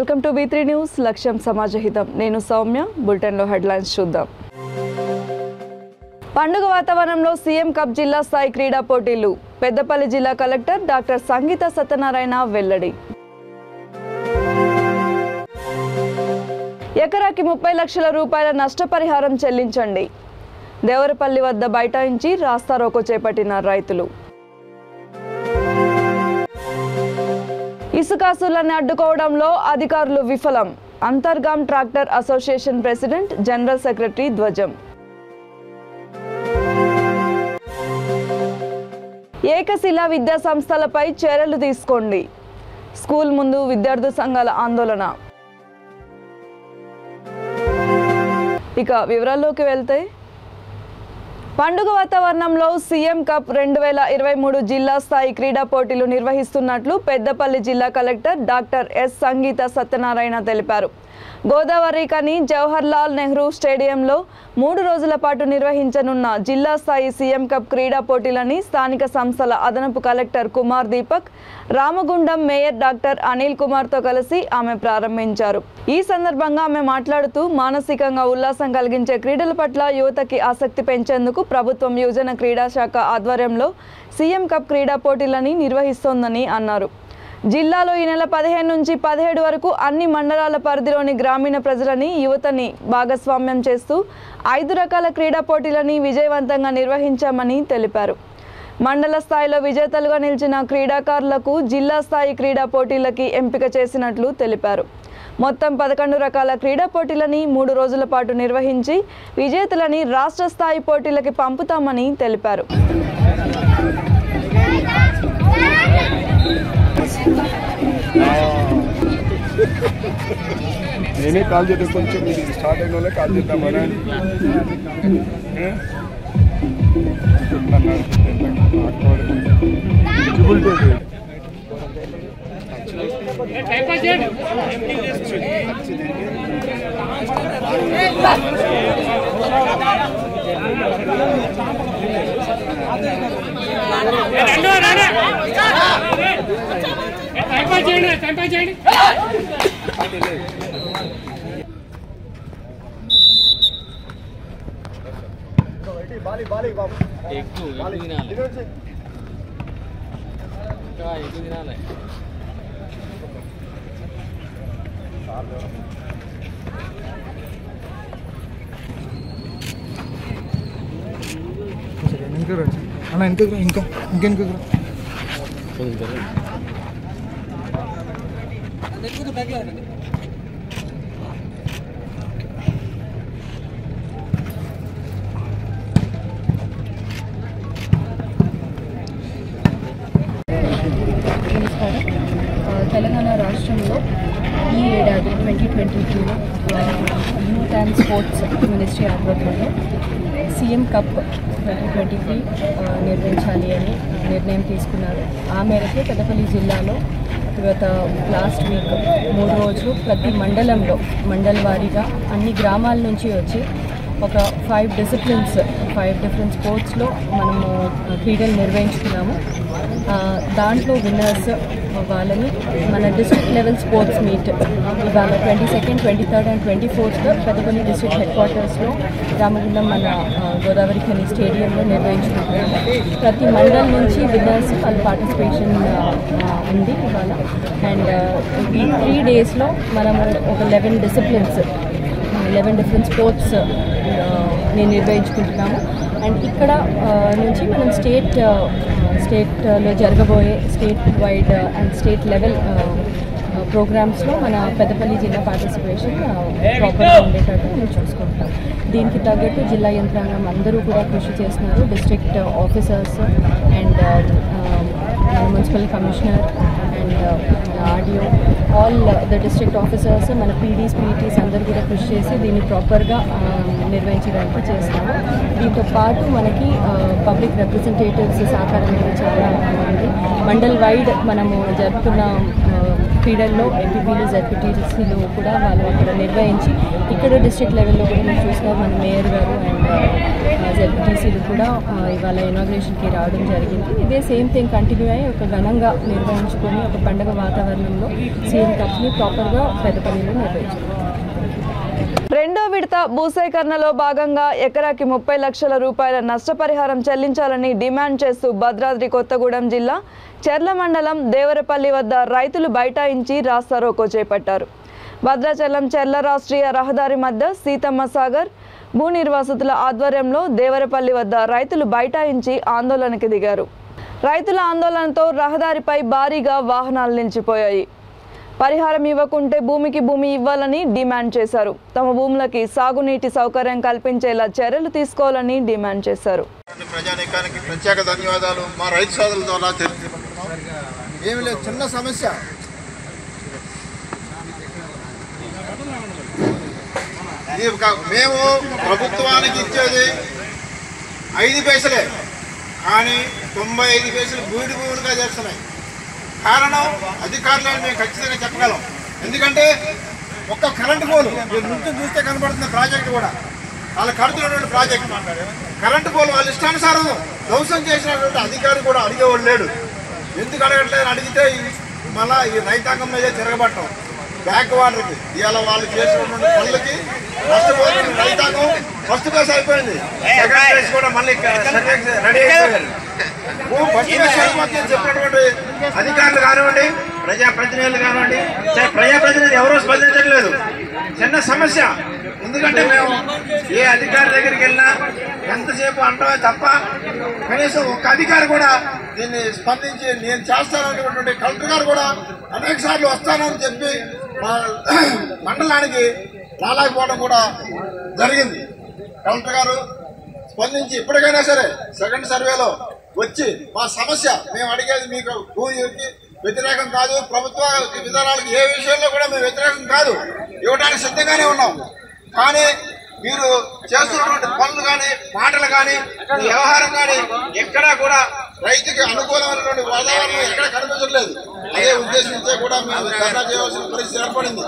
Welcome to B3 news లక్ష్యం సమాజహితం. నేను Soumya. Bulletin లో హెడ్లైన్స్ చూద్దాం. పండుగ వాతావరణంలో సీఎం కప్ జిల్లా స్థాయి క్రీడా పోటీలు. పెద్దపల్లి జిల్లా కలెక్టర్ డాక్టర్ సంగీత సత్యనారాయణ వెల్లడి. ఎకరాకి 30 లక్షల రూపాయల నష్టపరిహారం చెల్లించండి. దేవరపల్లి వద్ద బైఠాయించి రాస్తారోకో చేపట్టిన రైతులు. ఇసుకాసులను అడ్డుకోవడంలో అధికారులు విఫలం. Antargaon tractor association president general secretary ధ్వజం. ఏకశిలా విద్యా సంస్థలపై చర్యలు తీసుకోండి. స్కూల్ ముందు విద్యార్థి సంఘాల ఆందోళన. ఇక వివరాల్లోకి వెళ్తే, పండుగ వాతావరణంలో సీఎం కప్ 2023 జిల్లా స్థాయి క్రీడా పోటీలు నిర్వహిస్తున్నట్లు పెద్దపల్లి జిల్లా కలెక్టర్ డాక్టర్ ఎస్ సంగీత సత్యనారాయణ తెలిపారు. గోదావరి కని జవహర్ లాల్ నెహ్రూ స్టేడియంలో 3 రోజుల పాటు నిర్వహించనున్న జిల్లా స్థాయి సీఎం కప్ క్రీడా పోటీలని స్థానిక సంస్థల అదనపు collector Kumar Deepak, Ramagundam mayor doctor Anil కుమార్తో కలిసి ఆమె ప్రారంభించారు. ఈ సందర్భంగా ఆమె మాట్లాడుతూ, మానసికంగా ఉల్లాసం కలిగించే క్రీడల పట్ల యువతకి ఆసక్తి పెంచేందుకు ప్రభుత్వం యువజన క్రీడా శాఖ ఆధ్వర్యంలో సీఎం కప్ క్రీడా పోటీలని నిర్వహిస్తోందని అన్నారు. జిల్లాలో ఈ నెల 15 నుంచి 17 వరకు అన్ని మండలాల పరిధిలోని గ్రామీణ ప్రజలని, యువతని భాగస్వామ్యం చేస్తూ 5 రకాల క్రీడా పోటీలని విజయవంతంగా నిర్వహించామని తెలిపారు. మండల స్థాయిలో విజేతలుగా నిలిచిన క్రీడాకారులకు జిల్లా స్థాయి క్రీడా పోటీలకి ఎంపిక చేసినట్లు తెలిపారు. మొత్తం 11 రకాల క్రీడా పోటీలని 3 రోజుల పాటు నిర్వహించి విజేతలని రాష్ట్ర స్థాయి పోటీలకి పంపుతామని తెలిపారు. నేనే కాల్ చేద్దాం, కొంచెం స్టార్ట్ అయిన వాళ్ళే కాల్ చేద్దామని తెలంగాణ రాష్ట్రంలో ఈ ఏడాది 2022లో యూత్ అండ్ స్పోర్ట్స్ మినిస్ట్రీ ఆధ్వర్యంలో సీఎం కప్ 2023 నిర్వహించాలి అని నిర్ణయం తీసుకున్నారు. ఆ మేరకు పెద్దపల్లి జిల్లాలో గత లాస్ట్ వీక్ 3 రోజులు ప్రతి మండలంలో మండల వారీగా అన్ని గ్రామాల నుంచి వచ్చి ఒక 5 డిసిప్లిన్స్ 5 డిఫరెంట్ స్పోర్ట్స్లో మనము క్రీడలు నిర్వహించుకున్నాము. దాంట్లో విన్నర్స్ వాళ్ళని మన డిస్ట్రిక్ట్ లెవెల్ స్పోర్ట్స్ మీట్ ఇవాళ 22nd, 23rd and 24th Peddapalli district head క్వార్టర్స్లో రామగుండం మన గోదావరి ఖని స్టేడియంలో నిర్వహించుకుంటున్నాము. ప్రతి మండలం నుంచి విన్నర్స్ వాళ్ళ పార్టిసిపేషన్ ఉంది ఇవాళ. అండ్ ఈ 3 డేస్లో మనము ఒక 11 డిసిప్లిన్స్ 11 డిఫరెంట్ స్పోర్ట్స్ నేను నిర్వహించుకుంటున్నాము. అండ్ ఇక్కడ నుంచి మనం స్టేట్లో జరగబోయే state wide and state level ప్రోగ్రామ్స్లో మన పెద్దపల్లి జిల్లా పార్టిసిపేషన్ ప్రాపర్గా ఉండేటట్టు మనం చూసుకుంటాం. దీనికి తగ్గట్టు జిల్లా యంత్రాంగం అందరూ కూడా కృషి చేస్తున్నారు. District officers and municipal commissioner and RDO all the district officers, మన పీడీస్ పీటీస్ అందరూ కూడా కృషి చేసి దీన్ని ప్రాపర్గా నిర్వహించడానికి చేస్తాము. దీంతో పాటు మనకి పబ్లిక్ రిప్రజెంటేటివ్స్ సహకారం అనేది చాలా ఉంది. మండల్ వైడ్ మనము జరుపుతున్న క్రీడల్లో ఎంపీపీలు జెడ్పీటీసీలు కూడా వాళ్ళు అక్కడ నిర్వహించి ఇక్కడ డిస్ట్రిక్ట్ లెవెల్లో కూడా మేము చూసినాం. మన మేయర్ గారు అండ్ జెడ్పీటీసీలు కూడా ఇవాళ ఇనాగ్రేషన్కి రావడం జరిగింది. ఇదే సేమ్ థింగ్ కంటిన్యూ అయ్యి ఒక ఘనంగా నిర్వహించుకొని ఒక పండుగ వాతావరణంలో సీఎం కప్ని ప్రాపర్గా పెద్దపల్లిలో నిర్వహించారు. రెండో విడత భూసేకరణలో భాగంగా ఎకరాకి 30 లక్షల రూపాయల నష్టపరిహారం చెల్లించాలని డిమాండ్ చేస్తూ భద్రాద్రి కొత్తగూడెం జిల్లా చెర్ల మండలం దేవరపల్లి వద్ద రైతులు బైఠాయించి రాస్తారోకో చేపట్టారు. భద్రాచలం చెర్ల రాష్ట్రీయ రహదారి మధ్య సీతమ్మ సాగర్ భూ నిర్వాసితుల ఆధ్వర్యంలో దేవరపల్లి వద్ద రైతులు బైఠాయించి ఆందోళనకి దిగారు. రైతుల ఆందోళనతో రహదారిపై భారీగా వాహనాలు నిలిచిపోయాయి. పరిహారం ఇవ్వకుంటే భూమికి భూమి ఇవ్వాలని డిమాండ్ చేశారు. తమ భూములకి సాగునీటి సౌకర్యం కల్పించేలా చర్యలు తీసుకోవాలని డిమాండ్ చేశారు. ప్రజానీకానికి ప్రత్యేక ధన్యవాదాలు. మా రైతు సోదరుల ద్వారా తెలుసుకుంటున్నాం. ఏమి లేదు, చిన్న సమస్య. మేము ప్రభుత్వానికి ఇచ్చేది 5 పైసలే, కానీ 95 పైసలు బూడి భూములుగా చేస్తున్నాయి. కారణం అధికారులను మేము ఖచ్చితంగా చెప్పగలం. ఎందుకంటే ఒక్క కరెంటు పోలు నుంచి చూస్తే కనబడుతున్న ప్రాజెక్టు కూడా వాళ్ళు కడుతున్నటువంటి ప్రాజెక్టు కరెంటు పోలు వాళ్ళ ఇష్టానుసారం ధ్వంసం చేసినటువంటి అధికారి కూడా అడిగేవాడు లేడు. ఎందుకు అడగట్లేదు అడిగితే మళ్ళా ఈ రైతాంగం మీద తిరగబట్టం బ్యాక్ వాటర్కి ఇవాళ వాళ్ళు చేసినటువంటి పనులకి నష్టపోతున్న రైతాంగం ఫస్ట్ క్లాస్ అయిపోయింది. సెకండ్ క్లాస్ కూడా మళ్ళీ రెడీ అయిపోయారు. చెప్పినటువంటి అధికారులు కానివ్వండి, ప్రజాప్రతినిధులు కానివ్వండి, ప్రజాప్రతినిధులు ఎవరూ స్పందించట్లేదు. చిన్న సమస్య. ఎందుకంటే మేము ఏ అధికారి దగ్గరికి వెళ్ళినా ఎంతసేపు అంటమే తప్ప కనీసం ఒక్క అధికారి కూడా దీన్ని స్పందించి నేను చేస్తాననేటువంటి కలెక్టర్ గారు కూడా అనేక సార్లు వస్తానని చెప్పి మండలానికి రాలేకపోవడం కూడా జరిగింది. కలెక్టర్ గారు స్పందించి ఇప్పటికైనా సరే సెకండ్ సర్వేలో వచ్చి మా సమస్య మేము అడిగేది మీకు భూమికి వ్యతిరేకం కాదు, ప్రభుత్వ విధానాలకు ఏ విషయంలో కూడా మేము వ్యతిరేకం కాదు, ఇవ్వడానికి సిద్ధంగానే ఉన్నాం. కానీ మీరు చేస్తున్నటువంటి పనులు కానీ మాటలు కానీ వ్యవహారం కానీ ఎక్కడా కూడా రైతుకి అనుకూలమైనటువంటి వాతావరణం ఎక్కడ కనిపించట్లేదు. అదే ఉద్దేశించే కూడా మేము ధర్నా చేయవలసిన పరిస్థితి ఏర్పడింది.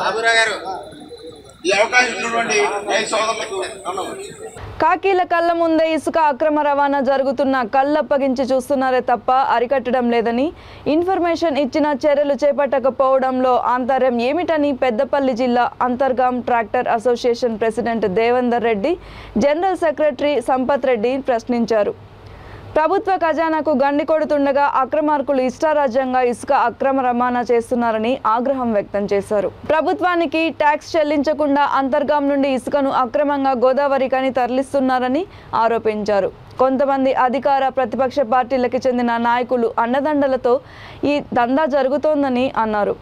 ఈ అవకాశం ఇచ్చినటువంటి రైతు సోదరులకు కాకీల కళ్ళ ముందే ఇసుక అక్రమ రవాణా జరుగుతున్న కళ్ళప్పగించి చూస్తున్నారే తప్ప అరికట్టడం లేదని, ఇన్ఫర్మేషన్ ఇచ్చిన చర్యలు చేపట్టకపోవడంలో ఆంతర్యం ఏమిటని పెద్దపల్లి జిల్లా Antargaon tractor association president Devender Reddy, general secretary Sampath Reddy ప్రశ్నించారు. ప్రభుత్వ ఖజానాకు గండి కొడుతుండగా అక్రమార్కులు ఇష్టారాజ్యంగా ఇసుక అక్రమ రవాణా చేస్తున్నారని ఆగ్రహం వ్యక్తం చేశారు. ప్రభుత్వానికి ట్యాక్స్ చెల్లించకుండా అంతర్గాం నుండి ఇసుకను అక్రమంగా గోదావరికని తరలిస్తున్నారని ఆరోపించారు. కొంతమంది అధికార ప్రతిపక్ష పార్టీలకు చెందిన నాయకులు అండదండలతో ఈ దందా జరుగుతోందని అన్నారు.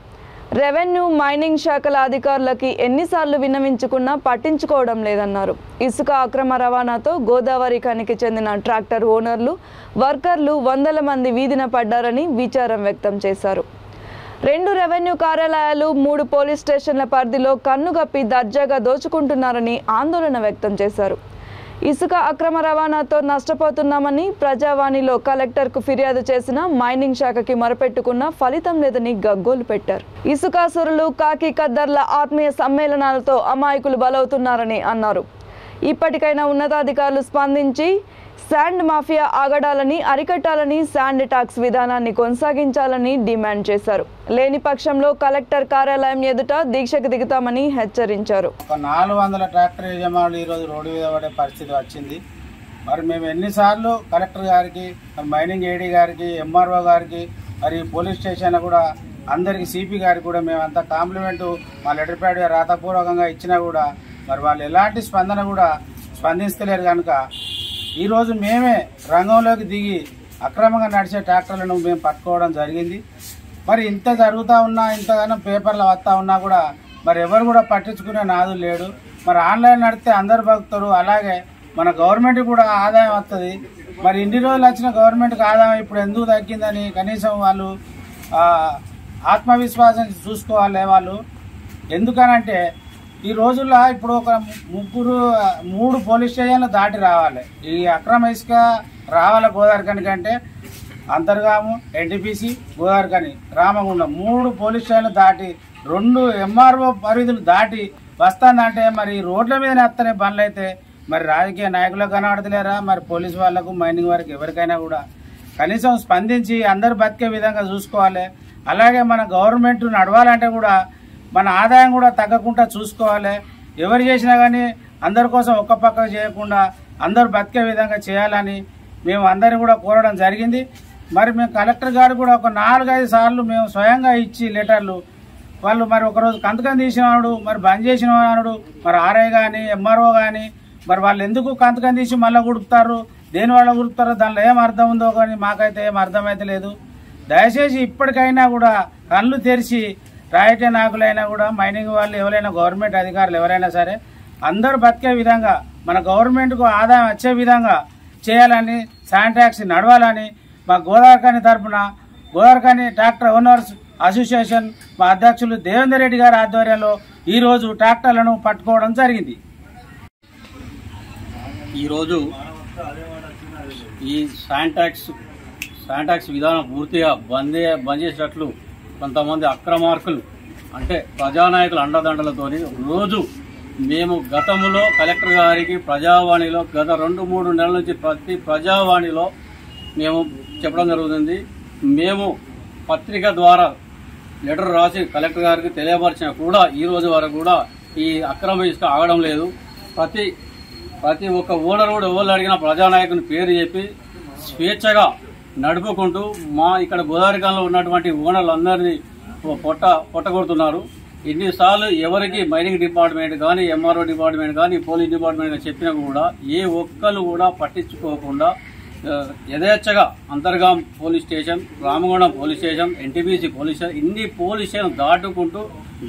రెవెన్యూ, మైనింగ్ శాఖల అధికారులకి ఎన్నిసార్లు విన్నవించుకున్నా పట్టించుకోవడం లేదన్నారు. ఇసుక అక్రమ రవాణాతో గోదావరి ఖనికి చెందిన ట్రాక్టర్ ఓనర్లు, వర్కర్లు 100 మంది వీధిన పడ్డారని విచారం వ్యక్తం చేశారు. 2 రెవెన్యూ కార్యాలయాలు, 3 పోలీస్ స్టేషన్ల పరిధిలో కన్నుగప్పి దర్జాగా దోచుకుంటున్నారని ఆందోళన వ్యక్తం చేశారు. ఇసుక అక్రమ రవాణాతో నష్టపోతున్నామని ప్రజావాణిలో కలెక్టర్కు ఫిర్యాదు చేసిన మైనింగ్ శాఖకి మొరపెట్టుకున్న ఫలితం లేదని గగ్గోలు పెట్టారు. ఇసుకాసురులు, కాకి ఖద్దర్ల ఆత్మీయ సమ్మేళనాలతో అమాయకులు బలవుతున్నారని అన్నారు. ఇప్పటికైనా ఉన్నతాధికారులు స్పందించి శాండ్ మాఫియా ఆగడాలని అరికట్టాలని, శాండ్ ట్యాక్స్ విధానాన్ని కొనసాగించాలని డిమాండ్ చేశారు. లేని పక్షంలో కలెక్టర్ కార్యాలయం ఎదుట దీక్షకు దిగుతామని హెచ్చరించారు. 400 ట్రాక్టర్ యజమానులు ఈరోజు రోడ్డు మీద పడే పరిస్థితి వచ్చింది. మరి మేము ఎన్నిసార్లు కలెక్టర్ గారికి, మైనింగ్ ఏడీ గారికి, ఎంఆర్ఓ గారికి, మరి పోలీస్ స్టేషన్ కూడా అందరికీ, సిపి గారికి కూడా మేమంతా కాంప్లిమెంటు మా లెటర్ ప్యాడ్ రాతపూర్వకంగా ఇచ్చినా కూడా మరి వాళ్ళు ఎలాంటి స్పందన కూడా స్పందిస్తలేరు. కనుక ఈరోజు మేమే రంగంలోకి దిగి అక్రమంగా నడిచే ట్రాక్టర్లను మేము పట్టుకోవడం జరిగింది. మరి ఇంత జరుగుతూ ఉన్నా, ఇంతగానో పేపర్లు వస్తూ ఉన్నా కూడా మరి ఎవరు కూడా పట్టించుకునే నాదు లేడు. మరి ఆన్లైన్ నడితే అందరు భక్తులు, అలాగే మన గవర్నమెంట్ కూడా ఆదాయం వస్తుంది. మరి ఇన్ని రోజులు వచ్చిన గవర్నమెంట్కి ఆదాయం ఇప్పుడు ఎందుకు తగ్గిందని కనీసం వాళ్ళు ఆత్మవిశ్వాసం చూసుకోవాలి. వాళ్ళు ఎందుకనంటే ఈ రోజుల్లో ఇప్పుడు ఒక 3 పోలీస్ స్టేషన్లు దాటి రావాలి. ఈ అక్రమ ఇసుక రావాలి గోదావరి కనుకంటే అంతర్గాము, ఎన్టీపీసీ, గోదావరిఖని, రామగుండం 3 పోలీస్ స్టేషన్లు దాటి 2 ఎంఆర్ఓ పరిధులు దాటి వస్తానంటే మరి రోడ్ల మీద వస్తనే బండ్లు అయితే మరి రాజకీయ నాయకులకు కనబడతలేరా? మరి పోలీసు వాళ్లకు, మైనింగ్ వారికి ఎవరికైనా కూడా కనీసం స్పందించి అందరు బతికే విధంగా చూసుకోవాలి. అలాగే మన గవర్నమెంట్ నడవాలంటే కూడా మన ఆదాయం కూడా తగ్గకుండా చూసుకోవాలి. ఎవరు చేసినా కానీ అందరి కోసం ఒక్క పక్క చేయకుండా అందరు బతికే విధంగా చేయాలని మేము అందరిని కూడా కోరడం జరిగింది. మరి మేము కలెక్టర్ గారు కూడా ఒక 4-5 సార్లు మేము స్వయంగా ఇచ్చి లెటర్లు వాళ్ళు మరి ఒకరోజు కంతకం తీసినవాడు, మరి బంద్ చేసినవాడు, మరి ఆర్ఐ కానీ ఎంఆర్ఓ కానీ మరి వాళ్ళు ఎందుకు కంతకం తీసి మళ్ళీ గుడుపుతారు, దేని వల్ల గుడుపుతారో దానిలో ఏం అర్థం ఉందో కానీ మాకైతే ఏం అర్థమైతే లేదు. దయచేసి ఇప్పటికైనా కూడా కళ్ళు తెరిచి రాజకీయ నాయకులైనా కూడా మైనింగ్ వాళ్ళు ఎవరైనా గవర్నమెంట్ అధికారులు ఎవరైనా సరే అందరూ బతికే విధంగా మన గవర్నమెంట్కు ఆదాయం వచ్చే విధంగా చేయాలని, శాండ్ ట్యాక్స్ నడవాలని మా గోదావరిఖని తరఫున గోదావరిఖని ట్రాక్టర్ ఓనర్స్ అసోసియేషన్ మా అధ్యక్షులు దేవేందర్ రెడ్డి గారి ఆధ్వర్యంలో ఈరోజు ట్రాక్టర్లను పట్టుకోవడం జరిగింది. ఈరోజు ఈ శాండ్ ట్యాక్స్ విధానం పూర్తిగా బంద్ చేసేటట్లు కొంతమంది అక్రమార్కులు అంటే ప్రజానాయకుల అండదండలతోని రోజు మేము గతంలో కలెక్టర్ గారికి ప్రజావాణిలో గత 2-3 నెలల నుంచి ప్రతి ప్రజావాణిలో మేము చెప్పడం జరుగుతుంది. మేము పత్రిక ద్వారా లెటర్ రాసి కలెక్టర్ గారికి తెలియపరిచినా కూడా ఈ రోజు వరకు కూడా ఈ అక్రమ ఇసుక ఆగడం లేదు. ప్రతి ఒక్క ఓనర్ కూడా ఎవరు అడిగినా ప్రజానాయకుని పేరు చెప్పి స్వేచ్ఛగా నడుపుకుంటూ మా ఇక్కడ గోదావరిఖనిలో ఉన్నటువంటి ఓనర్లందరినీ పొట్టగొడుతున్నారు. ఎన్నిసార్లు ఎవరికి మైనింగ్ డిపార్ట్మెంట్ కానీ, ఎంఆర్ఓ డిపార్ట్మెంట్ కానీ, పోలీస్ డిపార్ట్మెంట్ చెప్పినా కూడా ఏ ఒక్కరు కూడా పట్టించుకోకుండా యథేచ్ఛగా Antargaon police station, Ramagundam police station, NTPC police station ఇన్ని పోలీస్ స్టేషన్ దాటుకుంటూ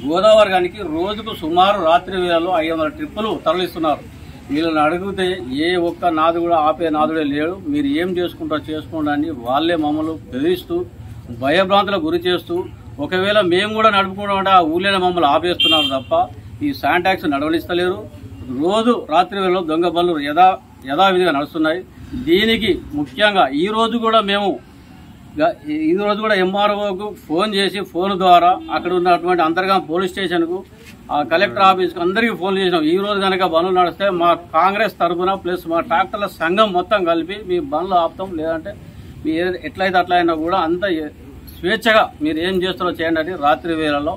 గోదావరిఖనికి రోజుకు సుమారు రాత్రి వేళల్లో 500 ట్రిప్పులు తరలిస్తున్నారు. వీళ్ళని అడిగితే ఏ ఒక్క నాదు కూడా ఆపే నాదుడే లేడు. మీరు ఏం చేసుకుంటారో చేసుకోండి అని వాళ్ళే మమ్మల్ని బెదిరిస్తూ భయభ్రాంతులకు గురి చేస్తూ ఒకవేళ మేము కూడా నడుపుకుంటామంటే ఆ ఊళ్ళోనే మమ్మల్ని ఆపేస్తున్నారు తప్ప ఈ శాండ్ ట్యాక్స్ నడవనిస్తలేరు. రోజు రాత్రి వేళలో దొంగ బళ్ళు యథావిధిగా నడుస్తున్నాయి. దీనికి ముఖ్యంగా ఈ రోజు కూడా ఎంఆర్ఓకు ఫోన్ చేసి ఫోన్ ద్వారా అక్కడ ఉన్నటువంటి అంతర్గాం పోలీస్ స్టేషన్కు, ఆ కలెక్టర్ ఆఫీస్కి అందరికీ ఫోన్ చేసినాం. ఈ రోజు కనుక బండ్లు నడిస్తే మా కాంగ్రెస్ తరఫున ప్లస్ మా ట్రాక్టర్ల సంఘం మొత్తం కలిపి మీ బండ్లు ఆపుతాం, లేదంటే మీరు ఎట్లయితే అట్లా అయినా కూడా అంత స్వేచ్ఛగా మీరు ఏం చేస్తారో చేయండి అని రాత్రి వేళల్లో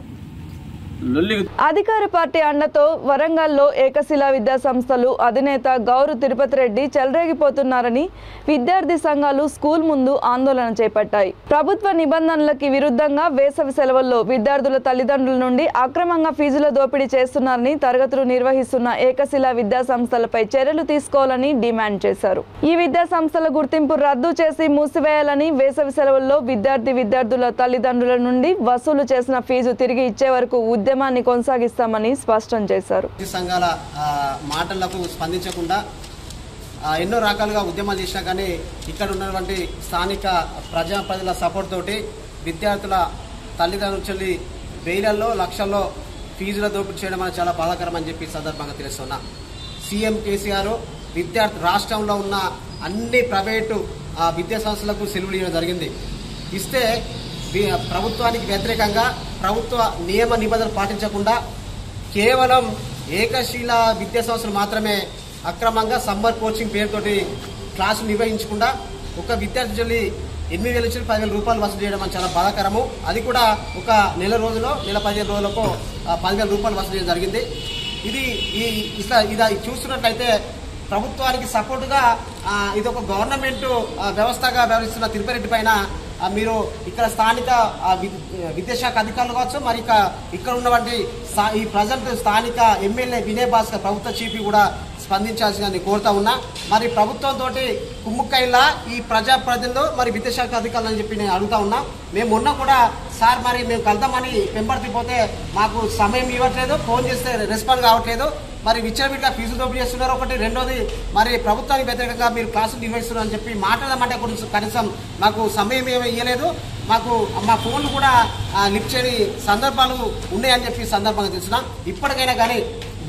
అధికార పార్టీ అండతో వరంగల్లో ఏకశిలా విద్యా సంస్థలు అధినేత గౌరు తిరుపతి రెడ్డి చెలరేగిపోతున్నారని విద్యార్థి సంఘాలు స్కూల్ ముందు ఆందోళన చేపట్టాయి. ప్రభుత్వ నిబంధనలకి విరుద్ధంగా వేసవి సెలవుల్లో విద్యార్థుల తల్లిదండ్రుల నుండి అక్రమంగా ఫీజుల దోపిడీ చేస్తున్నారని తరగతులు నిర్వహిస్తున్న ఏకశిలా విద్యా సంస్థలపై చర్యలు తీసుకోవాలని డిమాండ్ చేశారు. ఈ విద్యా సంస్థల గుర్తింపు రద్దు చేసి మూసివేయాలని, వేసవి సెలవుల్లో విద్యార్థుల తల్లిదండ్రుల నుండి వసూలు చేసిన ఫీజు తిరిగి ఇచ్చే వరకు ఉద్యమాన్ని కొనసాగిస్తామని స్పష్టం చేశారు. సంఘాల మాటలకు స్పందించకుండా ఎన్నో రకాలుగా ఉద్యమాలు చేసినా కానీ ఇక్కడ ఉన్నటువంటి స్థానిక ప్రజల సపోర్ట్ తోటి విద్యార్థుల తల్లిదండ్రుల చెల్లి వేలల్లో లక్షల్లో ఫీజుల దోపిడీ చేయడం అనేది చాలా బాధాకరం అని చెప్పి సందర్భంగా తెలుస్తున్నా. సీఎం కేసీఆర్ రాష్ట్రంలో ఉన్న అన్ని ప్రైవేటు విద్యా సంస్థలకు సెలవులు ఇవ్వడం జరిగింది. ఇస్తే ప్రభుత్వానికి వ్యతిరేకంగా ప్రభుత్వ నియమ నిబంధనలు పాటించకుండా కేవలం ఏకశీల విద్యా సంస్థలు మాత్రమే అక్రమంగా సమ్మర్ కోచింగ్ పేరుతోటి క్లాసులు నిర్వహించకుండా ఒక విద్యార్థి చెల్లి 8,000 నుంచి 10,000 రూపాయలు వసూలు చేయడం అని చాలా బాధాకరము. అది కూడా ఒక నెల 15 రోజులకు 10,000 రూపాయలు వసూలు చేయడం జరిగింది. ఇది చూస్తున్నట్లయితే ప్రభుత్వానికి సపోర్టుగా ఇది ఒక గవర్నమెంట్ వ్యవస్థగా వ్యవహరిస్తున్న తిరుపతి పైన మీరు ఇక్కడ స్థానిక విద్యాశాఖ అధికారులు కావచ్చు, మరి ఇక్కడ ఉన్నటువంటి ఈ ప్రజెంట్ స్థానిక ఎమ్మెల్యే వినయ్ భాస్కర్ ప్రభుత్వ చీఫ్ కూడా స్పందించాల్సిందని కోరుతా ఉన్నా. మరి ప్రభుత్వంతో కుమ్ముక్కైలా ఈ ప్రజాప్రతినిధులు మరి విద్యాశాఖ అధికారులు అని చెప్పి నేను అడుగుతా ఉన్నా. మేము మొన్న కూడా సార్ మరి మేము కలుద్దామని పెంపర్తిపోతే మాకు సమయం ఇవ్వట్లేదు, ఫోన్ చేస్తే రెస్పాండ్ కావట్లేదు. మరి విచ్చలవిడిగా ఫీజులు దోపిడీ చేస్తున్నారు ఒకటి, రెండోది మరి ప్రభుత్వానికి వ్యతిరేకంగా మీరు క్లాసులు నిర్వహిస్తున్నారు అని చెప్పి మాట్లాడమంటే గురించి కనీసం మాకు సమయం ఏమీ ఇవ్వలేదు. మాకు మా ఫోన్లు కూడా లిఫ్ట్ చేయని సందర్భాలు ఉన్నాయని చెప్పి సందర్భంగా తెలుస్తున్నాం. ఇప్పటికైనా కానీ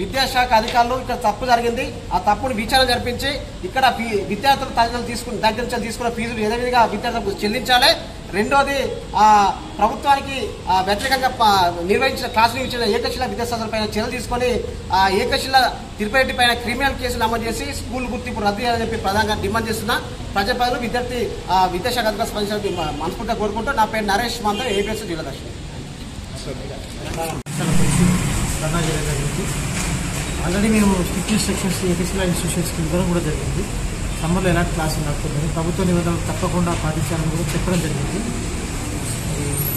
విద్యాశాఖ అధికారులు ఇక్కడ తప్పు జరిగింది, ఆ తప్పును విచారణ జరిపించి ఇక్కడ విద్యార్థుల తల్లిదండ్రులు దగ్గర నుంచి తీసుకున్న ఫీజులు యథావిధిగా విద్యార్థులకు చెల్లించాలి. రెండోది ప్రభుత్వానికి వ్యతిరేకంగా నిర్వహించిన క్లాసులు ఇచ్చిన ఏకశిల విద్యాసంస్థల పైన చర్యలు తీసుకొని ఏకశిల తిరుపతి పైన క్రిమినల్ కేసులు నమోదు చేసి స్కూల్ గుర్తింపు రద్దు చేయాలని చెప్పి ప్రధానంగా డిమాండ్ చేస్తున్న ప్రజాప్రతినిధులు విద్యార్థి విద్యాశాఖ అధికారులు స్పందించాలని మనస్ఫూర్తిగా కోరుకుంటూ నా పేరు నరేష్ మందర్, ఏపీఎస్ జిల్లా దర్శనం. ఆల్రెడీ మేము స్ట్రిక్ట్ ఇన్స్ట్రక్షన్స్ ఏపీసీలో ఇన్స్టిట్యూషన్స్కి ఇవ్వడం కూడా జరిగింది. సమ్మర్లో ఎలాంటి క్లాసులు నడుపుతుంది, ప్రభుత్వ నిబంధనలు తప్పకుండా పాటించాలని కూడా చెప్పడం జరిగింది.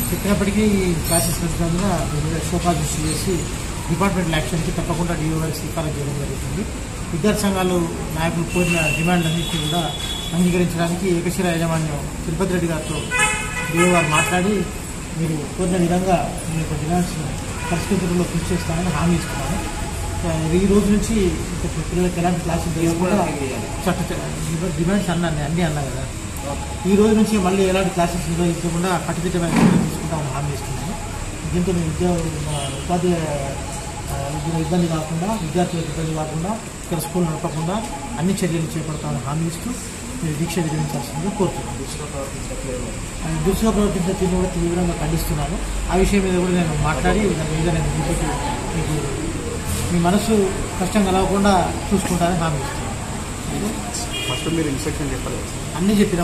చెప్పినప్పటికీ ఈ క్లాసెస్ నచ్చడంగా షోకాజ్ ఇష్యూ చేసి డిపార్ట్మెంటల్ యాక్షన్కి తప్పకుండా డిఓ గారికి స్వీకారం చేయడం జరుగుతుంది. విద్యార్థి సంఘాలు నాయకులు కోరిన డిమాండ్లన్నింటినీ కూడా అంగీకరించడానికి ఏకశిల యాజమాన్యం తిరుపతి రెడ్డి గారితో డిఓ గారు మాట్లాడి మీరు కోరిన విధంగా మీ యొక్క డిమాండ్స్ పరిష్కరించడంలో కృషి చేస్తానని హామీ ఇస్తున్నాను. ఈ రోజు నుంచి పిల్లలకి ఎలాంటి క్లాసులు చేయకుండా డిమాండ్స్ అన్నీ అన్నా కదా, ఈ రోజు నుంచి మళ్ళీ ఎలాంటి క్లాసెస్ నిర్వహించకుండా కట్టుదిట్టమైన చర్యలు తీసుకుంటామని హామీ ఇస్తున్నాను. దీంతో ఉపాధ్యాయుల ఇబ్బంది కాకుండా, విద్యార్థులకు ఇబ్బంది కాకుండా, ఇక్కడ స్కూల్ నడపకుండా అన్ని చర్యలు చేపడతామని హామీ ఇస్తూ మీరు దీక్ష విరమించాల్సిందిగా కోరుతున్నాను. దురుసుగా ప్రవర్తించిన తీరును కూడా తీవ్రంగా ఖండిస్తున్నాను. ఆ విషయం మీద కూడా నేను మాట్లాడి దాని మీద నేను మీకు మీ మనసు కష్టం కలగకుండా చూసుకుంటానని హామీ ఇస్తున్నాను. అన్నీ చెప్పినా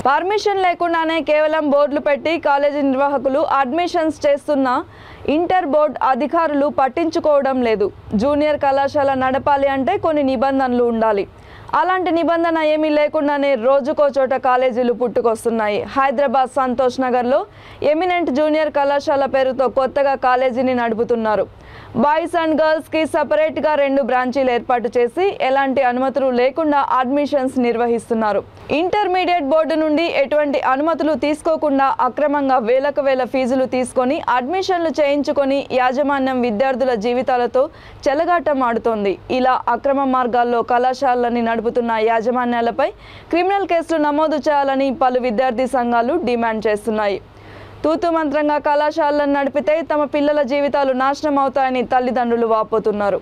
పర్మిషన్ లేకుండానే కేవలం బోర్డులు పెట్టి కాలేజీ నిర్వాహకులు అడ్మిషన్స్ చేస్తున్న ఇంటర్ బోర్డు అధికారులు పట్టించుకోవడం లేదు. జూనియర్ కళాశాల నడపాలి అంటే కొన్ని నిబంధనలు ఉండాలి. అలాంటి నిబంధన ఏమీ లేకుండానే రోజుకో చోట కాలేజీలు పుట్టుకొస్తున్నాయి. హైదరాబాద్ సంతోష్ నగర్లో ఎమినెంట్ జూనియర్ కళాశాల పేరుతో కొత్తగా కాలేజీని నడుపుతున్నారు. బాయ్స్ అండ్ గర్ల్స్కి సపరేట్గా 2 బ్రాంచీలు ఏర్పాటు చేసి ఎలాంటి అనుమతులు లేకుండా అడ్మిషన్స్ నిర్వహిస్తున్నారు. ఇంటర్మీడియట్ బోర్డు నుండి ఎటువంటి అనుమతులు తీసుకోకుండా అక్రమంగా వేలకు వేల ఫీజులు తీసుకొని అడ్మిషన్లు చేయించుకొని యాజమాన్యం విద్యార్థుల జీవితాలతో చెలగాటం ఆడుతోంది. ఇలా అక్రమ మార్గాల్లో కళాశాలని నడుపుతున్న యాజమాన్యాలపై క్రిమినల్ కేసులు నమోదు చేయాలని పలు విద్యార్థి సంఘాలు డిమాండ్ చేస్తున్నాయి. తూతు మంత్రంగా కళాశాలను నడిపితే తమ పిల్లల జీవితాలు నాశనం అవుతాయని తల్లిదండ్రులు వాపోతున్నారు.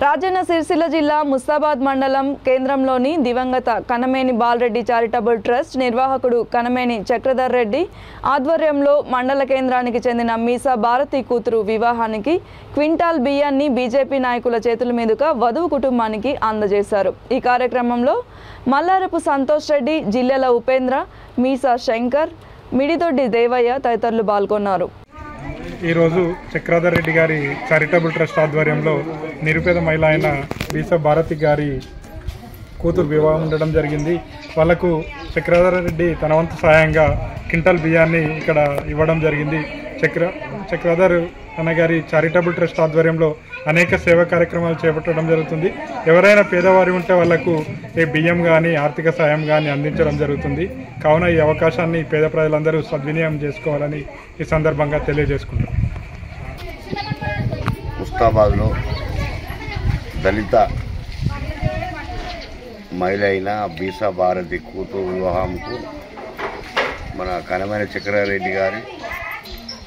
రాజన్న సిరిసిల్ల జిల్లా ముస్తాబాద్ మండలం కేంద్రంలోని దివంగత కనమేని బాలరెడ్డి చారిటబుల్ ట్రస్ట్ నిర్వాహకుడు కనమేని చక్రధర్ రెడ్డి ఆధ్వర్యంలో మండల కేంద్రానికి చెందిన మీసా భారతి కూతురు వివాహానికి క్వింటాల్ బియ్యాన్ని బీజేపీ నాయకుల చేతుల మీదుగా వధువు కుటుంబానికి అందజేశారు. ఈ కార్యక్రమంలో మల్లారపు సంతోష్ రెడ్డి, జిల్లెల ఉపేంద్ర, మీసా శంకర్, మిడిదొడ్డి దేవయ్య తదితరులు పాల్గొన్నారు. ఈరోజు చక్రధర్ రెడ్డి గారి చారిటబుల్ ట్రస్ట్ ఆధ్వర్యంలో నిరుపేద మహిళ అయిన బీసా భారతి గారి కూతురు వివాహం ఉండడం జరిగింది. వాళ్లకు చక్రధర్ రెడ్డి తన వంతు సహాయంగా క్వింటల్ బియ్యాన్ని ఇక్కడ ఇవ్వడం జరిగింది. చక్రధర్ అన్నగారి చారిటబుల్ ట్రస్ట్ ఆధ్వర్యంలో అనేక సేవా కార్యక్రమాలు చేపట్టడం జరుగుతుంది. ఎవరైనా పేదవారి ఉంటే వాళ్లకు బియ్యం కానీ ఆర్థిక సాయం కానీ అందించడం జరుగుతుంది. కావున ఈ అవకాశాన్ని పేద ప్రజలందరూ సద్వినియోగం చేసుకోవాలని ఈ సందర్భంగా తెలియజేసుకుంటాం. ముస్తాబాద్లో దళిత మహిళ అయిన బీసా భారతి కూతురు వివాహంకు మన కనమైన చక్రారెడ్డి గారి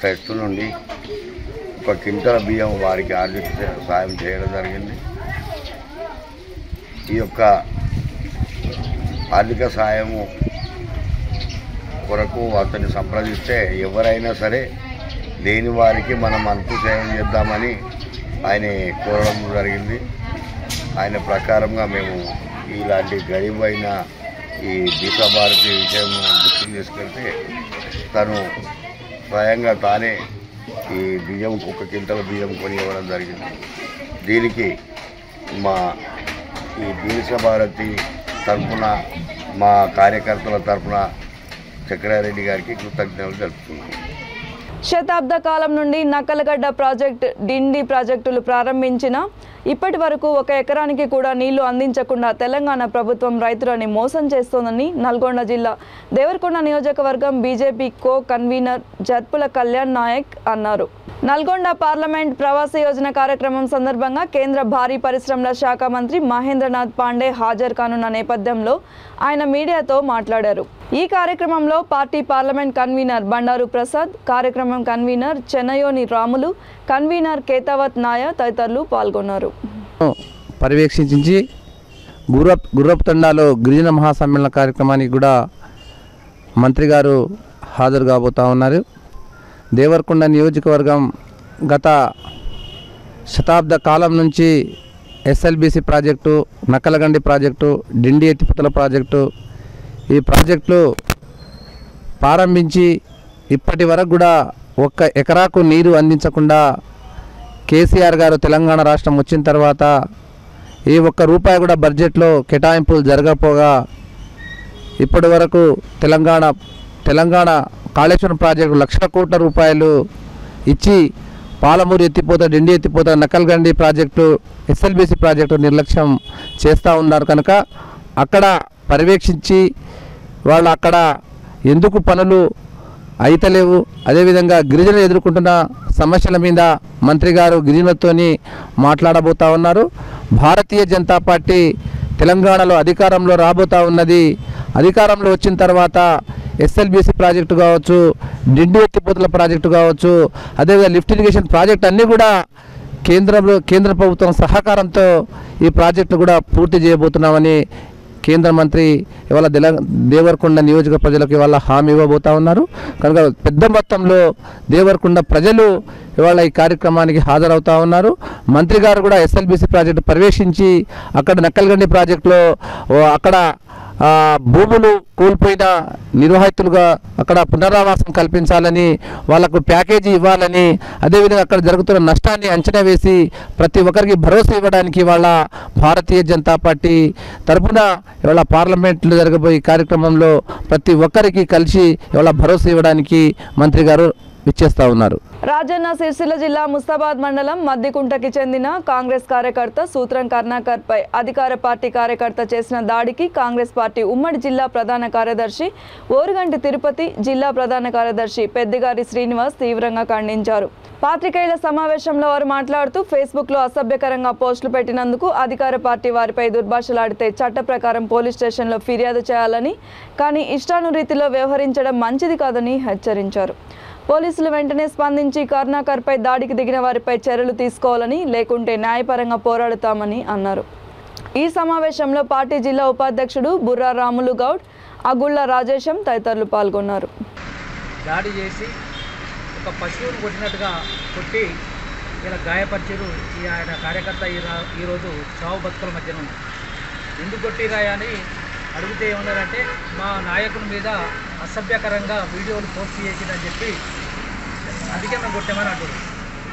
ట్రస్ట్ నుండి 1 క్వింటాల బియ్యం వారికి ఆర్థిక సాయం చేయడం జరిగింది. ఈ యొక్క ఆర్థిక సాయము కొరకు అతన్ని సంప్రదిస్తే ఎవరైనా సరే లేని వారికి మనం అంతు సేవం చేద్దామని ఆయన కోరడం జరిగింది. ఆయన ప్రకారంగా మేము ఇలాంటి గరీబ్ అయిన ఈ బీసా భారతి విషయం దృష్టికి తీసుకెళ్తే తను స్వయంగా తానే ఈ బియ్యం 1 క్వింటాల బియ్యం కొని ఇవ్వడం జరిగింది. దీనికి మా ఈ బీసా భారతి తరఫున మా కార్యకర్తల తరఫున చక్రారెడ్డి గారికి కృతజ్ఞతలు తెలుపుతున్నాం. శతాబ్ద కాలం నుండి నక్కలగడ్డ ప్రాజెక్ట్, డిండి ప్రాజెక్టులు ప్రారంభించిన ఇప్పటి వరకు 1 ఎకరానికి కూడా నీళ్లు అందించకుండా తెలంగాణ ప్రభుత్వం రైతులని మోసం చేస్తోందని నల్గొండ జిల్లా దేవరకొండ నియోజకవర్గం BJP co convener Jarpula Kalyan Nayak అన్నారు. నల్గొండ పార్లమెంట్ ప్రవాస యోజన కార్యక్రమం సందర్భంగా కేంద్ర భారీ పరిశ్రమల శాఖ మంత్రి మహేంద్రనాథ్ పాండే హాజరు కానున్న నేపథ్యంలో ఆయన మీడియాతో మాట్లాడారు. ఈ కార్యక్రమంలో party parliament convener Bandaru Prasad, కార్యక్రమం కన్వీనర్ చెన్నయోని రాములు, కన్వీనర్ కేతావత్ నాయ తదితరులు పాల్గొన్నారు. పర్యవేక్షించి గుర్రపు తండాలో గిరిజన మహాసమ్మేళన కార్యక్రమానికి కూడా మంత్రి గారు హాజరు కాబోతా ఉన్నారు. దేవరకొండ నియోజకవర్గం గత శతాబ్ద కాలం నుంచి ఎస్ఎల్బీసీ ప్రాజెక్టు, నక్కలగండి ప్రాజెక్టు, డిండి ఎత్తిపోతల ప్రాజెక్టు, ఈ ప్రాజెక్టులు ప్రారంభించి ఇప్పటి వరకు కూడా 1 ఎకరాకు నీరు అందించకుండా కేసీఆర్ గారు తెలంగాణ రాష్ట్రం వచ్చిన తర్వాత ఏ 1 రూపాయి కూడా బడ్జెట్లో కేటాయింపులు జరగకపోగా ఇప్పటి వరకు తెలంగాణ కాళేశ్వరం ప్రాజెక్టు 1,00,000 కోట్ల రూపాయలు ఇచ్చి పాలమూరు ఎత్తిపోత, డిండి ఎత్తిపోత, నక్కలగండి ప్రాజెక్టు, ఎస్ఎల్బీసీ ప్రాజెక్టు నిర్లక్ష్యం చేస్తూ ఉన్నారు. కనుక అక్కడ పర్యవేక్షించి వాళ్ళు అక్కడ ఎందుకు పనులు అయితలేవు, అదేవిధంగా గిరిజనులు ఎదుర్కొంటున్న సమస్యల మీద మంత్రి గారు గిరిజనులతోని మాట్లాడబోతా ఉన్నారు. భారతీయ జనతా పార్టీ తెలంగాణలో అధికారంలో రాబోతా ఉన్నది. అధికారంలో వచ్చిన తర్వాత ఎస్ఎల్బీసీ ప్రాజెక్టు కావచ్చు, డిండి ఎత్తిపోతల ప్రాజెక్టు కావచ్చు, అదేవిధంగా లిఫ్ట్ ఇరిగేషన్ ప్రాజెక్ట్ అన్నీ కూడా కేంద్ర ప్రభుత్వం సహకారంతో ఈ ప్రాజెక్టు కూడా పూర్తి చేయబోతున్నామని కేంద్ర మంత్రి ఇవాళ దేవరకొండ నియోజక ప్రజలకు ఇవాళ హామీ ఇవ్వబోతా ఉన్నారు. కనుక పెద్ద మొత్తంలో దేవరకొండ ప్రజలు ఇవాళ ఈ కార్యక్రమానికి హాజరవుతా ఉన్నారు. మంత్రి గారు కూడా ఎస్ఎల్బీసీ ప్రాజెక్టు పర్యవేక్షించి అక్కడ నక్కలగండి ప్రాజెక్టులో అక్కడ భూములు కోల్పోయిన నిర్వాహితులుగా అక్కడ పునరావాసం కల్పించాలని, వాళ్లకు ప్యాకేజీ ఇవ్వాలని, అదేవిధంగా అక్కడ జరుగుతున్న నష్టాన్ని అంచనా వేసి ప్రతి ఒక్కరికి భరోసా ఇవ్వడానికి వాళ్ళ భారతీయ జనతా పార్టీ తరఫున ఇవాళ పార్లమెంట్లో జరగబోయే కార్యక్రమంలో ప్రతి ఒక్కరికి కలిసి ఇవాళ భరోసా ఇవ్వడానికి మంత్రి గారు విచ్చేస్తా ఉన్నారు. రాజన్న సిరిసిల్ల జిల్లా ముస్తాబాద్ మండలం మద్దికుంటకి చెందిన కాంగ్రెస్ కార్యకర్త సూత్రం కర్ణాకర్ పై అధికార పార్టీ కార్యకర్త చేసిన దాడికి కాంగ్రెస్ పార్టీ ఉమ్మడి జిల్లా ప్రధాన కార్యదర్శి ఓరుగంటి తిరుపతి, జిల్లా ప్రధాన కార్యదర్శి పెద్దిగారి శ్రీనివాస్ తీవ్రంగా ఖండించారు. పాత్రికేయుల సమావేశంలో వారు మాట్లాడుతూ ఫేస్బుక్లో అసభ్యకరంగా పోస్టులు పెట్టినందుకు అధికార పార్టీ వారిపై దుర్భాషలాడితే చట్ట ప్రకారం పోలీస్ స్టేషన్లో ఫిర్యాదు చేయాలని, కానీ ఇష్టానురీతిలో వ్యవహరించడం మంచిది కాదని హెచ్చరించారు. పోలీసులు వెంటనే స్పందించి కర్ణాకర్పై దాడికి దిగిన వారిపై చర్యలు తీసుకోవాలని, లేకుంటే న్యాయపరంగా పోరాడుతామని అన్నారు. ఈ సమావేశంలో పార్టీ జిల్లా ఉపాధ్యక్షుడు బుర్రా రాములు గౌడ్, అగుళ్ల రాజేశం తదితరులు పాల్గొన్నారు. దాడి చేసి ఒక పశువును కొట్టినట్టుగా కొట్టి ఇలా గాయపరిచారు. ఆయన కార్యకర్త ఈరోజు చావు బతుకుల మధ్యన ఉంది. ఎందుకు కొట్టిరాయా అని అడిగితే ఏమన్నారంటే మా నాయకుని మీద అసభ్యకరంగా వీడియోలు పోస్ట్ చేసిందని చెప్పి అందుకే మేము కొట్టామని అంటారు.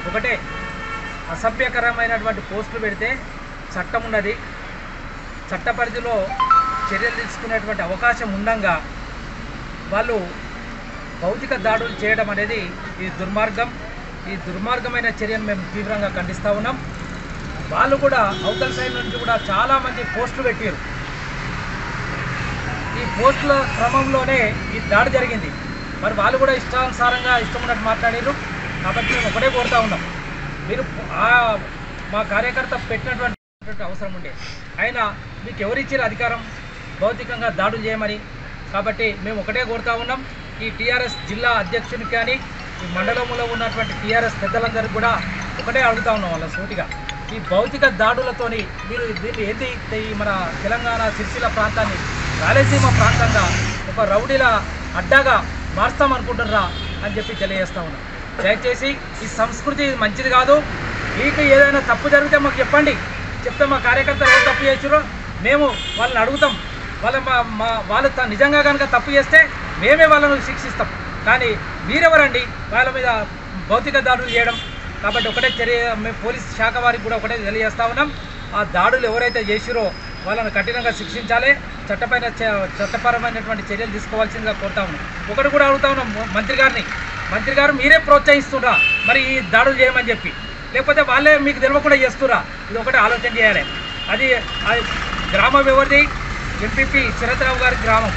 ఒకటే, అసభ్యకరమైనటువంటి పోస్టులు పెడితే చట్టం ఉన్నది, చట్ట పరిధిలో చర్యలు తీసుకునేటువంటి అవకాశం ఉండంగా వాళ్ళు భౌతిక దాడులు చేయడం అనేది ఈ దుర్మార్గం. ఈ దుర్మార్గమైన చర్యను మేము తీవ్రంగా ఖండిస్తూ ఉన్నాం. వాళ్ళు కూడా అవతల సైడ్ నుంచి కూడా చాలామంది పోస్టులు పెట్టారు. ఈ పోస్టుల క్రమంలోనే ఈ దాడి జరిగింది. మరి వాళ్ళు కూడా ఇష్టానుసారంగా ఇష్టం ఉన్నట్టు మాట్లాడారు. కాబట్టి మేము ఒకటే కోరుతూ ఉన్నాం, మీరు మా కార్యకర్త పెట్టినటువంటి అవసరం ఉండే అయినా మీకు ఎవరిచ్చారు అధికారం భౌతికంగా దాడులు చేయమని? కాబట్టి మేము ఒకటే కోరుతూ ఉన్నాం, ఈ టీఆర్ఎస్ జిల్లా అధ్యక్షునికి కానీ ఈ మండలంలో ఉన్నటువంటి టీఆర్ఎస్ పెద్దలందరికీ కూడా ఒకటే అడుగుతూ ఉన్నాం వాళ్ళ సూటిగా, ఈ భౌతిక దాడులతోని మీరు దీన్ని ఏంటి ఈ మన తెలంగాణ సిరిసిల్ల ప్రాంతాన్ని రాయలసీమ ప్రాంతంగా ఒక రౌడీల అడ్డాగా మార్స్తామనుకుంటున్నారా అని చెప్పి తెలియజేస్తూ ఉన్నాం. దయచేసి ఈ సంస్కృతి మంచిది కాదు. మీకు ఏదైనా తప్పు జరిగితే మాకు చెప్పండి, చెప్తే మా కార్యకర్తలు ఏం తప్పు చేసారో మేము వాళ్ళని అడుగుతాం. వాళ్ళు నిజంగా కనుక తప్పు చేస్తే మేమే వాళ్ళను శిక్షిస్తాం. కానీ మీరెవరండి వాళ్ళ మీద భౌతిక దాడులు చేయడం? కాబట్టి ఒకటే చర్య మేము పోలీస్ శాఖ వారికి కూడా ఒకటే తెలియజేస్తా ఉన్నాం, ఆ దాడులు ఎవరైతే చేసిరో వాళ్ళను కఠినంగా శిక్షించాలి, చట్టపరమైనటువంటి చర్యలు తీసుకోవాల్సిందిగా కోరుతా ఉన్నాం. ఒకటి కూడా అడుగుతా ఉన్నాం మంత్రి గారిని, మంత్రి గారు మీరే ప్రోత్సహిస్తురా మరి ఈ దాడులు చేయమని చెప్పి, లేకపోతే వాళ్ళే మీకు తెలియకుండా చేస్తురా? ఇది ఒకటి ఆలోచన చేయాలి. అది గ్రామం ఎవరిది? ఎంపీపీ శరత్రావు గారి గ్రామం.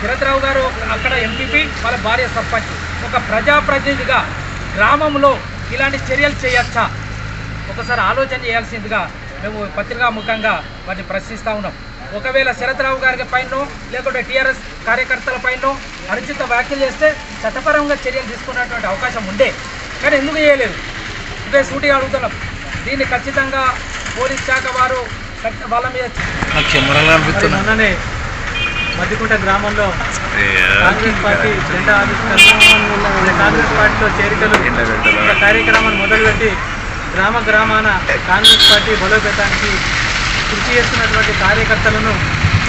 శరత్రావు గారు అక్కడ ఎంపీపీ, వాళ్ళ భార్య సర్పంచ్. ఒక ప్రజాప్రతినిధిగా గ్రామంలో ఇలాంటి చర్యలు చేయొచ్చా? ఒకసారి ఆలోచన చేయాల్సిందిగా మేము పత్రికా ముఖంగా వాటిని ప్రశ్నిస్తూ ఉన్నాం. ఒకవేళ శరత్రావు గారి పైనో లేకుంటే టీఆర్ఎస్ కార్యకర్తల పైనో అనుచిత వ్యాఖ్యలు చేస్తే చట్టపరంగా చర్యలు తీసుకునేటువంటి అవకాశం ఉండే, కానీ ఎందుకు చేయలేదు? ఇదే సూటిగా అడుగుతున్నాం. దీన్ని ఖచ్చితంగా పోలీస్ శాఖ వారు వాళ్ళ మీద మొన్ననే మధ్యకుంట గ్రామంలో కాంగ్రెస్ పార్టీ జెండా ఆవిష్కరణ, కాంగ్రెస్ పార్టీలో చేరికలు కార్యక్రమాన్ని మొదలుపెట్టి గ్రామాన కాంగ్రెస్ పార్టీ బలోపేతానికి కృషి చేస్తున్నటువంటి కార్యకర్తలను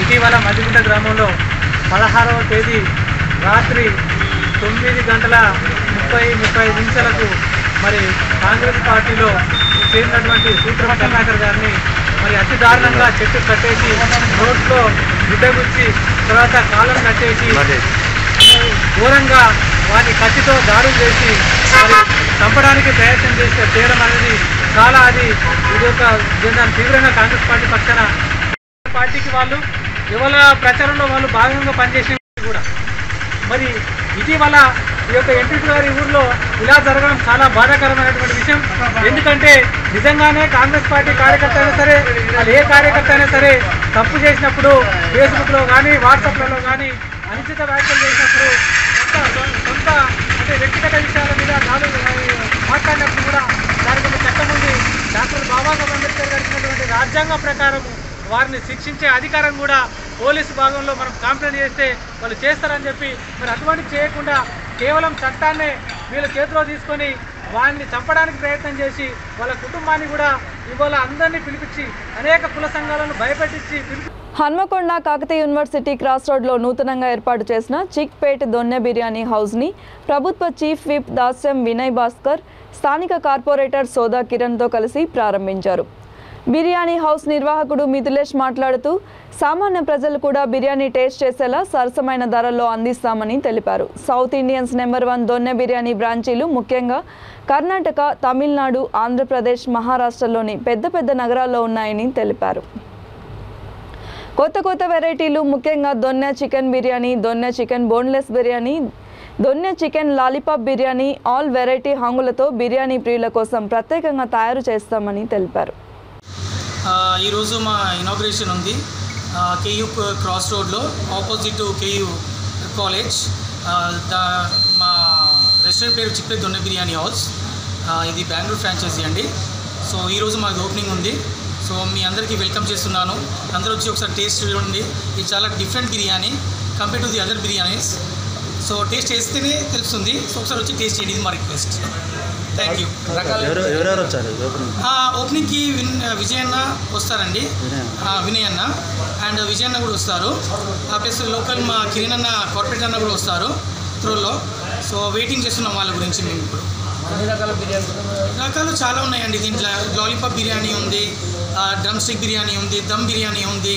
ఇటీవల మధ్యకుంట గ్రామంలో 16వ తేదీ రాత్రి 9:30 మరి కాంగ్రెస్ పార్టీలో చేరినటువంటి సూత్రం కరుణాకర్ గారిని మరి అతి దారుణంగా చెట్టు కట్టేసి రోడ్లో గుడ్డగుచ్చి తర్వాత కాలం కట్టేసి ఘోరంగా వారిని కత్తితో దాడులు చేసి మరి చంపడానికి ప్రయత్నం చేయడం అనేది చాలా ఇది ఒక దాన్ని తీవ్రంగా కాంగ్రెస్ పార్టీ పక్షాన పార్టీకి వాళ్ళు ఇవాళ ప్రచారంలో వాళ్ళు భాగంగా పనిచేసి కూడా మరి ఇటీవల ఈ యొక్క ఎంపీ గారి ఊర్లో ఇలా జరగడం చాలా బాధాకరమైనటువంటి విషయం. ఎందుకంటే నిజంగానే కాంగ్రెస్ పార్టీ కార్యకర్త అయినా సరే, వాళ్ళు ఏ కార్యకర్త అయినా సరే తప్పు చేసినప్పుడు ఫేస్బుక్లో కానీ వాట్సాప్లలో కానీ అనుచిత వ్యాఖ్యలు చేసినప్పుడు సొంత అంటే వ్యక్తిగత విషయాల మీద మాట్లాడినప్పుడు కూడా దానికి ఒక చట్టం ఉంది. డాక్టర్ బాబాసాహెబ్ అంబేద్కర్ గారు ఇచ్చినటువంటి రాజ్యాంగం ప్రకారం వారిని శిక్షించే అధికారం కూడా పోలీసు భాగంలో మనం కంప్లైంట్ చేస్తే వాళ్ళు చేస్తారని చెప్పి మరి అటువంటి చేయకుండా కేవలం చట్టాన్నే వీళ్ళ చేతిలో తీసుకొని వారిని చంపడానికి ప్రయత్నం చేసి వాళ్ళ కుటుంబాన్ని కూడా ఇవాళ అందరినీ పిలిపించి అనేక కుల సంఘాలను భయపెట్టించి హన్మకొండ కాకతీయ యూనివర్సిటీ క్రాస్ రోడ్లో నూతనంగా ఏర్పాటు చేసిన చిక్పేట్ దొన్నె బిర్యానీ హౌస్ని ప్రభుత్వ చీఫ్ విప్ దాస్యం వినయ్ భాస్కర్ స్థానిక కార్పొరేటర్ సోదా కిరణ్తో కలిసి ప్రారంభించారు. బిర్యానీ హౌస్ నిర్వాహకుడు మిథులేష్ మాట్లాడుతూ సామాన్య ప్రజలు కూడా బిర్యానీ టేస్ట్ చేసేలా సరసమైన ధరల్లో అందిస్తామని తెలిపారు. సౌత్ ఇండియన్స్ నెంబర్ 1 దొన్నె బిర్యానీ బ్రాంచీలు ముఖ్యంగా కర్ణాటక, తమిళనాడు, ఆంధ్రప్రదేశ్, మహారాష్ట్రలోని పెద్ద నగరాల్లో ఉన్నాయని తెలిపారు. కొత్త వెరైటీలు ముఖ్యంగా Donne chicken biryani, Donne chicken boneless biryani, Donne chicken lollipop biryani, all variety హంగులతో బిర్యానీ ప్రియుల కోసం ప్రత్యేకంగా తయారు చేస్తామని తెలిపారు. ఈరోజు మా ఇనాగ్రేషన్ ఉంది కేయూ క్రాస్ రోడ్లో ఆపోజిట్ కేయూ కాలేజ్. మా రెస్టారెంట్ పేరు చిక్పేట్ దొన్నె బిర్యానీ హౌస్. ఇది బెంగళూరు ఫ్రాంచైజీ అండి. సో ఈరోజు మాకు ఓపెనింగ్ ఉంది. సో మీ అందరికీ వెల్కమ్ చేస్తున్నాను. అందరూ వచ్చి ఒకసారి టేస్ట్ చూడండి. ఇది చాలా different biryani compare to the other biryanis. So taste చేస్తేనే తెలుస్తుంది. సో ఒకసారి వచ్చి టేస్ట్ చేయండి, ఇది మా రిక్వెస్ట్. Thank you. ఎవరెవరు వచ్చారు ఓపెనింగ్కి? విజయ్ అన్న వస్తారండి, వినయ్ అన్న అండ్ విజయ్ అన్న కూడా వస్తారు. ప్లస్ లోకల్ మా కిరణ్ అన్న కార్పొరేట్ అన్న కూడా వస్తారు త్రోలో. సో వెయిటింగ్ చేస్తున్నాం వాళ్ళ గురించి. మేము ఇప్పుడు రకాలు చాలా ఉన్నాయండి. దీంట్లో లాలీపాప్ బిర్యానీ ఉంది, డ్రమ్ స్టిక్ బిర్యానీ ఉంది, దమ్ బిర్యానీ ఉంది,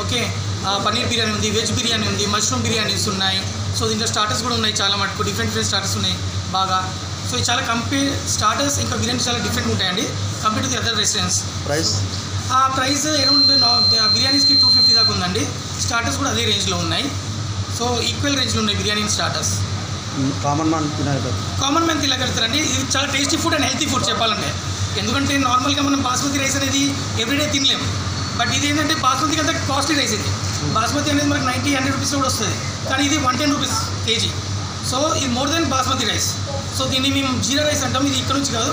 ఓకే, పన్నీర్ బిర్యానీ ఉంది, వెజ్ బిర్యానీ ఉంది, మష్రూమ్ బిర్యానీస్ ఉన్నాయి. సో దీంట్లో స్టార్టర్స్ కూడా ఉన్నాయి చాలా మటుకు, డిఫరెంట్ స్టార్టర్స్ ఉన్నాయి బాగా. సో ఇది చాలా స్టార్టర్స్ ఇంకా బిర్యానీ చాలా డిఫరెంట్ ఉంటాయండి compare to the other restaurants. Price around బిర్యానీస్కి 250 దాకా ఉందండి. స్టార్టర్స్ కూడా అదే రేంజ్లో ఉన్నాయి. సో ఈక్వల్ రేంజ్లో ఉన్నాయి బిర్యానీ స్టార్టర్స్. కామన్ మ్యాన్ తినగలుగుతారండి. ఇది చాలా tasty food and healthy food చెప్పాలంటే. ఎందుకంటే నార్మల్గా మనం బాస్మతి రైస్ అనేది ఎవ్రీడే తినలేము. బట్ ఇది ఏంటంటే బాస్మతి అంతా కాస్ట్లీ రైస్. ఇది బాస్మతి అనేది మనకు 90-100 రూపీస్ కూడా వస్తుంది, కానీ ఇది 110 రూపీస్ కేజీ. సో ఇది more than basmati rice. So దీన్ని మేము జీరా రైస్ అంటాం. ఇది ఇక్కడ నుంచి కాదు,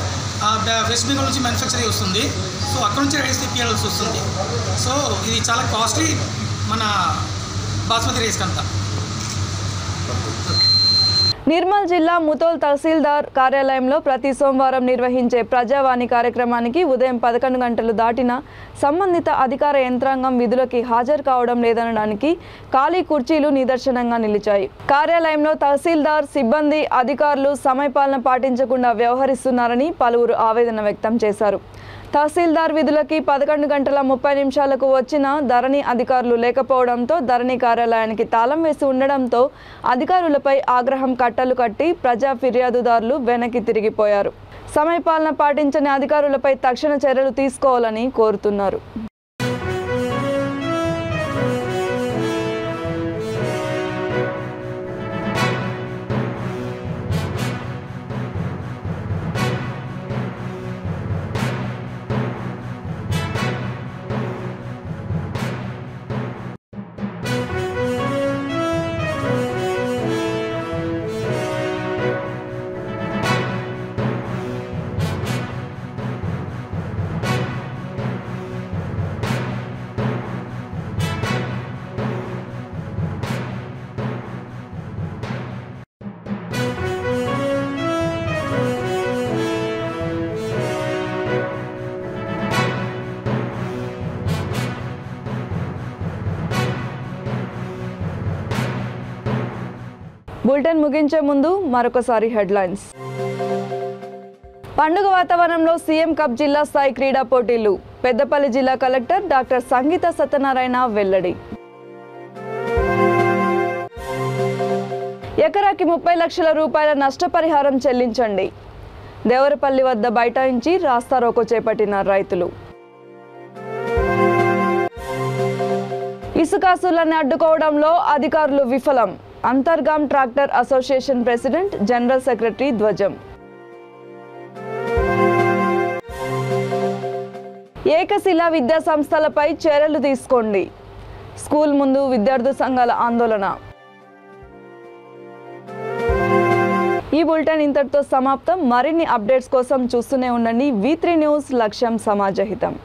వెస్ట్ బెంగాల్ నుంచి మ్యానుఫ్యాక్చర్ అయ్యి వస్తుంది. సో అక్కడ నుంచి రైస్ తెప్పియాల్సి వస్తుంది. సో ఇది చాలా కాస్ట్లీ మన బాస్మతి రైస్ కంతా. నిర్మల్ జిల్లా ముతోల్ తహసీల్దార్ కార్యాలయంలో ప్రతి సోమవారం నిర్వహించే ప్రజావాణి కార్యక్రమానికి ఉదయం 11 గంటలు దాటినా సంబంధిత అధికార యంత్రాంగం విధులకి హాజరు కావడం లేదనడానికి ఖాళీ కుర్చీలు నిదర్శనంగా నిలిచాయి. కార్యాలయంలో తహసీల్దార్ సిబ్బంది, అధికారులు సమయపాలన పాటించకుండా వ్యవహరిస్తున్నారని పలువురు ఆవేదన వ్యక్తం చేశారు. తహసీల్దార్ విధులకి 11 గంటల 30 నిమిషాలకు వచ్చిన ధరణి అధికారులు లేకపోవడంతో ధరణి కార్యాలయానికి తాళం వేసి ఉండడంతో అధికారులపై ఆగ్రహం కట్టలు కట్టి ప్రజా ఫిర్యాదుదారులు వెనక్కి తిరిగిపోయారు. సమయపాలన పాటించని అధికారులపై తక్షణ చర్యలు తీసుకోవాలని కోరుతున్నారు. బులెటిన్ ముగించే ముందు మరొకసారి హెడ్లైన్స్. పండుగ వాతావరణంలో సీఎం కప్ జిల్లా స్థాయి క్రీడా పోటీలు. పెద్దపల్లి జిల్లా కలెక్టర్ డాక్టర్ సంగీత సత్యనారాయణ వెల్లడి. ఎకరాకి 30 లక్షల రూపాయల నష్టపరిహారం చెల్లించండి. దేవరపల్లి వద్ద బైఠాయించి రాస్తారోకో చేపట్టిన రైతులు. ఇసుకాసులను అడ్డుకోవడంలో అధికారులు విఫలం. Antargaon tractor association president general secretary ధ్వజం. ఏకశిలా విద్యా సంస్థలపై చర్యలు తీసుకోండి. స్కూల్ ముందు విద్యార్థి సంఘాల ఆందోళన. ఈ బులెటిన్ ఇంతటితో సమాప్తం. మరిన్ని అప్డేట్స్ కోసం చూస్తూనే ఉండండి V3 న్యూస్. లక్ష్యం సమాజహితం.